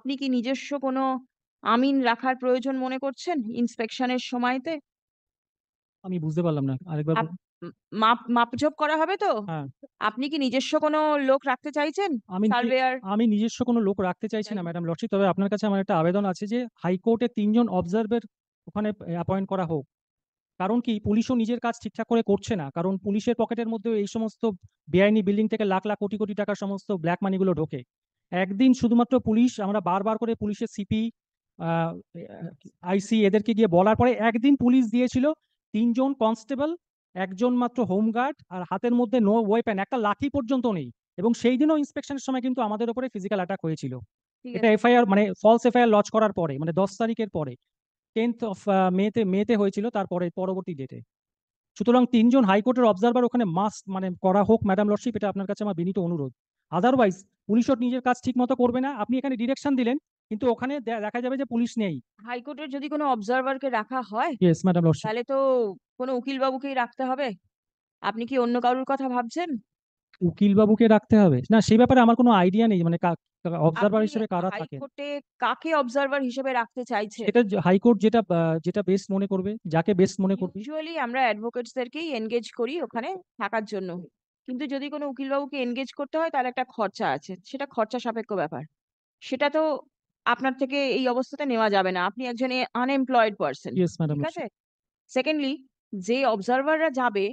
আপনি কি নিজস্ব কোনো আমিন রাখার প্রয়োজন মনে করছেন ইন্সপেকশনের সময়তে? আমি বুঝতে পারলাম না, আরেকবার আপ উম মাপজোপ করা হবে তো? হ্যাঁ, আপনি কি নিজস্ব কোনো লোক রাখতে চাইছেন? আমি নিজে সার্ভেয়ার? আমি নিজস্ব কোনো লোক রাখতে চাইছি তাই না তো? Madam lordship. তবে আপনার কাছে আমার একটা আবেদন আছে যে হাইকোর্টে ৩ জন অবজারভার ওখানে অ্যাপয়েন্ট করা হোক। কারণ কি, পুলিশও নিজের কাজ ঠিকঠাক করে করছে না, কারণ পুলিশের পকেটের মধ্যে এই সমস্ত বেআইনি বিল্ডিং থেকে লাখ লাখ কোটি কোটি টাকার সমস্ত ব্ল্যাক মানিগুলো ঢোকে। একদিন শুধুমাত্র পুলিশ, আমরা বারবার করে পুলিশের সিপি, আইসি এদেরকে গিয়ে বলার পরে একদিন পুলিশ দিয়েছিল ৩ জন কনস্টেবল, একজন মাত্র হোমগার্ড, আর হাতের মধ্যে নো ওয়েপেন, একটা লাঠি পর্যন্ত নেই। এবং সেই দিনও ইন্সপেকশনের সময় কিন্তু আমাদের উপরে ফিজিক্যাল অ্যাটাক হয়েছিল। ঠিক এটা আছে। এফআইআর মানে ফলস এফআইআর লজ করার পরে, মানে 10 তারিখের পরে, 10th মেতে মেতে হয়েছিল, তারপরে পরবর্তী ডেটে। সুতরাং ৩ জন হাইকোর্টের অবজারভার ওখানে মাস্ট মানে করা হোক ম্যাডাম লর্ডশিপ, এটা আপনার কাছে আমার বিনীত অনুরোধ। আদারওয়াইজ পুলিশও নিজের কাজ ঠিক মতো করবে না। আপনি এখানে ডিরেকশন দিলেন, কিন্তু ওখানে দেখা যাবে যে পুলিশ নেই। হাইকোর্টের যদি কোনো অবজারভারকে রাখা হয়, ইয়েস ম্যাডাম লর্ডশিপ। তাহলে তো কোনো উকিল বাবুকেই রাখতে হবে। আপনি কি অন্য কারোর কথা ভাবছেন? উকিল বাবুকে রাখতে হবে না, সেই ব্যাপারে আমার কোনো আইডিয়া নেই, মানে অবজারভার আপনি হিসেবে কারা থাকেন। হাইকোর্টে কাকে অবজারভার হিসেবে রাখতে চাইছেন? সেটা হাইকোর্ট যেটা যেটা বেস্ট মনে করবে, যাকে বেস্ট মনে করবে। ইউজুয়ালি আমরা অ্যাডভোকেটসদেরকেই এনগেজ করি ওখানে থাকার জন্য। কিন্তু যদি কোনো উকিলবাবুকে এনগেজ করতে হয় তার একটা খরচা আছে। সেটা খরচা সাপেক্ষ ব্যাপার। সেটা তো আপনার থেকে এই অবস্থাতে নেওয়া যাবে না। আপনি একজন আনএমপ্লয়েড পারসন। ইয়েস ম্যাডাম ঠিক আছে? লর্ডশিপ। সেকেন্ডলি, যে অবজারভাররা যাবে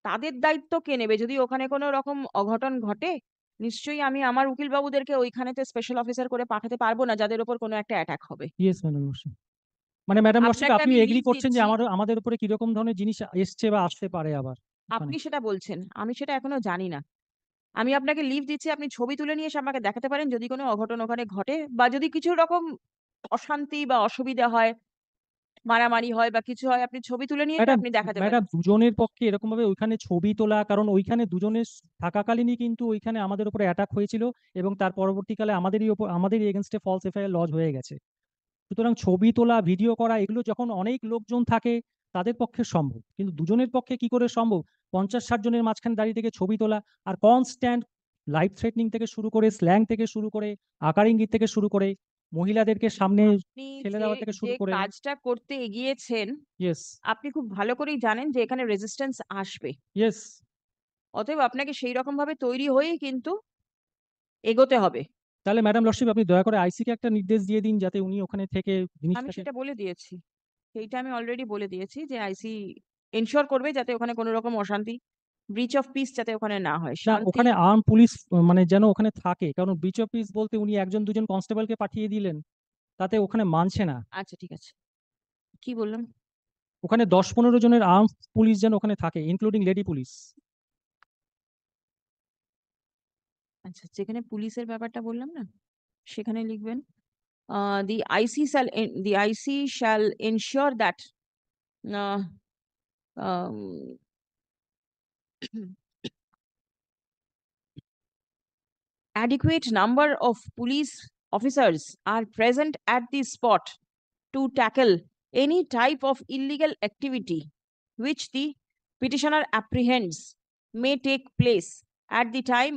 তাদের দায়িত্ব কে নেবে? যদি ওখানে কোনো রকম অঘটন ঘটে, নিশ্চয়ই আমি আমার উকিলবাবুদেরকে ওইখানেতে স্পেশাল অফিসার করে পাঠাতে পারবো না যাদের উপর কোনো একটা অ্যাটাক হবে। Yes madam lordship. মানে ম্যাডাম লর্ডশিপ, আপনাকে আপনি আমি এগ্রি লিভ করছেন যে দিচ্ছি। আমাদের উপরে কিরকম ধরনের জিনিস এসছে বা আসতে পারে আবার ওখানে। আপনি সেটা বলছেন। আমি সেটা এখনো জানি না। আমি আপনাকে লিভ দিচ্ছি। আপনি ছবি তুলে নিয়ে এসে আমাকে দেখাতে পারেন যদি কোনো অঘটন ওখানে ঘটে বা যদি কিছু রকম অশান্তি বা অসুবিধা হয়, মারামারি হয় বা কিছু হয়, আপনি ছবি তুলে নিয়ে এসে ম্যাডাম আপনি দেখাতে পারেন। ম্যাডাম দুজনের পক্ষে এরকম ভাবে ওইখানে ছবি তোলা, কারণ ওইখানে দুজনের থাকাকালীনই কিন্তু ওইখানে আমাদের উপরে অ্যাটাক হয়েছিল, এবং তার পরবর্তীকালে আমাদেরই এগেনস্টে ফলস এফআইআর লজ হয়ে গেছে। সুতরাং ছবি তোলা, ভিডিও করা, এগুলো যখন অনেক লোকজন থাকে তাদের পক্ষে সম্ভব, কিন্তু দুজনের পক্ষে কি করে সম্ভব? 50-60 জনের মাঝখানে দাঁড়িয়ে থেকে ছবি তোলা, আর কনস্ট্যান্ট লাইফ থ্রেটনিং থেকে শুরু করে, স্ল্যাং থেকে শুরু করে, আকার ইঙ্গিত থেকে শুরু করে, মহিলাদেরকে সামনে আপনি ঠেলে যে দেওয়া থেকে যে শুরু করে। কাজটা করতে এগিয়েছেন, ইয়েস। আপনি খুব ভালো করেই জানেন যে এখানে রেজিস্ট্যান্স আসবে। ইয়েস অতএব আপনাকে সেই রকম ভাবে তৈরি হয়েই কিন্তু এগোতে হবে। তাহলে ম্যাডাম লর্ডশিপ, আপনি দয়া করে আইসিকে একটা নির্দেশ দিয়ে দিন যাতে উনি ওখানে থেকে আমি জিনিসটাকে। সেটা বলে দিয়েছি। সেইটা আমি অলরেডি বলে দিয়েছি যে আইসি এনশিওর করবে যাতে ওখানে কোনো রকম অশান্তি, ব্রিচ অফ পিস যাতে ওখানে না হয়। না, শান্তি। ওখানে আর্ম পুলিশ মানে যেন ওখানে থাকে, কারণ ব্রিচ অফ পিস বলতে উনি একজন দুজন কনস্টেবলকে পাঠিয়ে দিলেন, তাতে ওখানে মানছে না। আচ্ছা, ঠিক আছে। কি বললাম? ওখানে 10-15 জনের আর্ম পুলিশ যেন ওখানে থাকে, ইনক্লুডিং লেডি পুলিশ। আচ্ছা, যেখানে পুলিশের ব্যাপারটা বললাম না, সেখানে লিখবেন the IC shall ensure that uh, um, adequate number of police officers are present at the spot to tackle any type of illegal activity which the petitioner apprehends may take place at the time